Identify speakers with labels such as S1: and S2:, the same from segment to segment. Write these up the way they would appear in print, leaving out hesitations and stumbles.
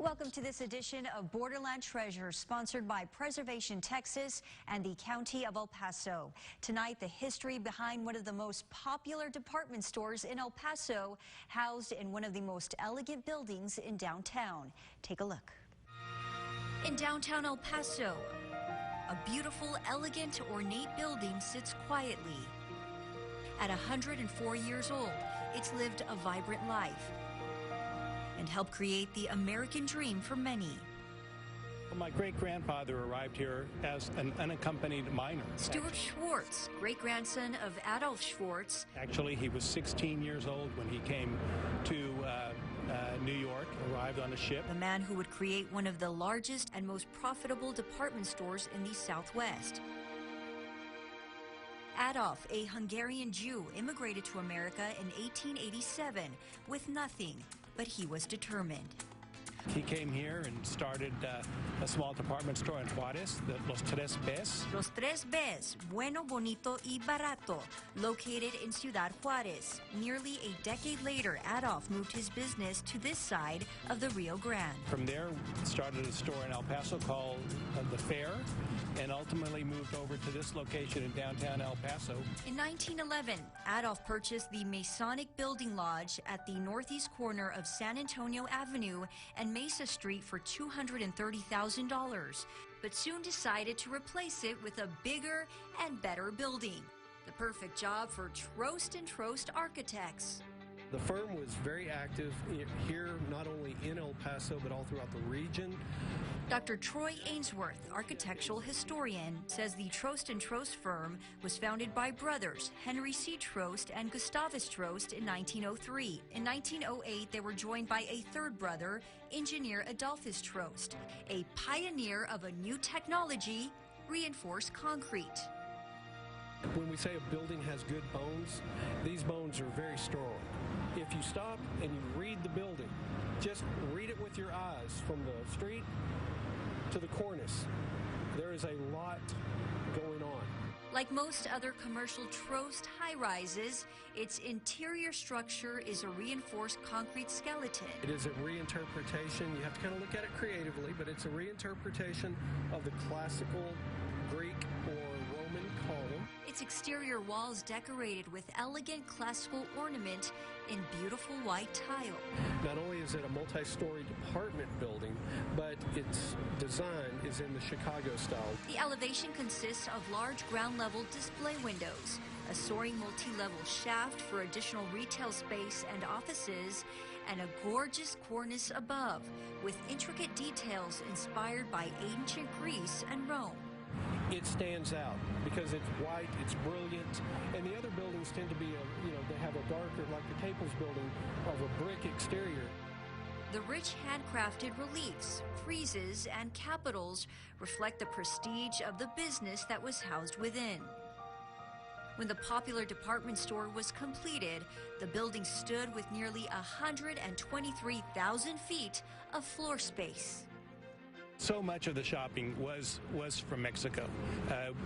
S1: Welcome to this edition of Borderland Treasure, sponsored by Preservation Texas and the County of El Paso. Tonight, the history behind one of the most popular department stores in El Paso, housed in one of the most elegant buildings in downtown. Take a look. In downtown El Paso, a beautiful, elegant, ornate building sits quietly. At 104 years old, it's lived a vibrant life and helped create the American dream for many.
S2: Well, my great-grandfather arrived here as an unaccompanied minor.
S1: Stuart Schwartz, great-grandson of Adolf Schwartz.
S2: Actually, he was 16 years old when he came to New York, arrived on a ship.
S1: The man who would create one of the largest and most profitable department stores in the Southwest. Adolf, a Hungarian Jew, immigrated to America in 1887 with nothing, but he was determined.
S2: He came here and started a small department store in Juarez, Los Tres Bes.
S1: Los Tres Bes, bueno, bonito y barato, located in Ciudad Juarez. Nearly a decade later, Adolf moved his business to this side of the Rio Grande.
S2: From there, started a store in El Paso called The Fair, and ultimately moved over to this location in downtown El Paso.
S1: In 1911, Adolf purchased the Masonic Building Lodge at the northeast corner of San Antonio Avenue and Mesa Street for $230,000, but soon decided to replace it with a bigger and better building. The perfect job for Trost & Trost architects.
S3: The firm was very active here, not only in El Paso, but all throughout the region.
S1: Dr. Troy Ainsworth, architectural historian, says the Trost & Trost firm was founded by brothers Henry C. Trost and Gustavus Trost in 1903. In 1908, they were joined by a third brother, engineer Adolphus Trost, a pioneer of a new technology, reinforced concrete.
S3: When we say a building has good bones, these bones are very strong. If you stop and you read the building, just read it with your eyes from the street to the cornice. There is a lot going on.
S1: Like most other commercial Trost high-rises, its interior structure is a reinforced concrete skeleton.
S3: It is a reinterpretation. You have to kind of look at it creatively, but it's a reinterpretation of the classical Greek or Roman column.
S1: Its exterior walls decorated with elegant classical ornament in beautiful white tile.
S3: Not only is it a multi-story department building, but its design is in the Chicago style.
S1: The elevation consists of large ground-level display windows, a soaring multi-level shaft for additional retail space and offices, and a gorgeous cornice above, with intricate details inspired by ancient Greece and Rome.
S3: It stands out because it's white, it's brilliant, and the other buildings tend to be, they have a darker, like the Caples building, of a brick exterior.
S1: The rich handcrafted reliefs, friezes, and capitals reflect the prestige of the business that was housed within. When the popular department store was completed, the building stood with nearly 123,000 feet of floor space.
S2: So much of the shopping was from Mexico.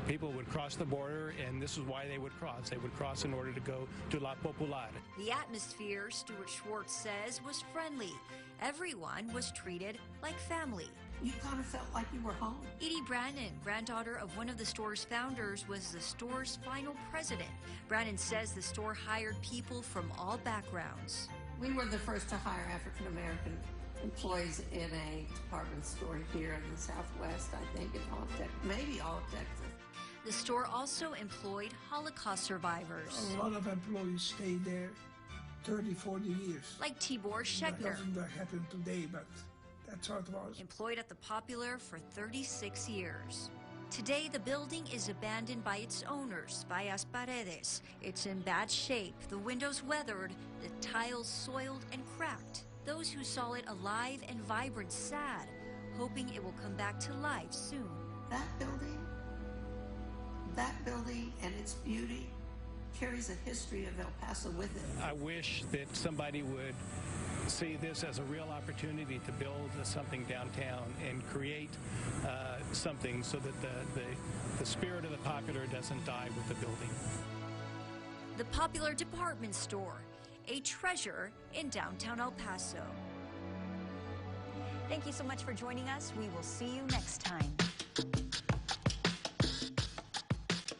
S2: People would cross the border, and this is why they would cross. They would cross in order to go to La Popular.
S1: The atmosphere, Stuart Schwartz says, was friendly. Everyone was treated like family.
S4: You kind of felt like you were home.
S1: Edie Brannon, granddaughter of one of the store's founders, was the store's final president. Brannon says the store hired people from all backgrounds.
S4: We were the first to hire African American employees in a department store here in the Southwest, I think, in all of Texas, maybe all of Texas.
S1: The store also employed Holocaust survivors.
S5: A lot of employees stayed there 30, 40 years.
S1: Like Tibor Schechner.
S5: That doesn't happen today, but that's how it was.
S1: Employed at the Popular for 36 years. Today, the building is abandoned by its owners, Vallas Paredes. It's in bad shape, the windows weathered, the tiles soiled and cracked. Those who saw it alive and vibrant sad, hoping it will come back to life soon.
S4: That building and its beauty carries a history of El Paso with it.
S2: I wish that somebody would see this as a real opportunity to build something downtown and create something so that the spirit of the Popular doesn't die with the building.
S1: The Popular department store, a treasure in downtown El Paso. Thank you so much for joining us. We will see you next time.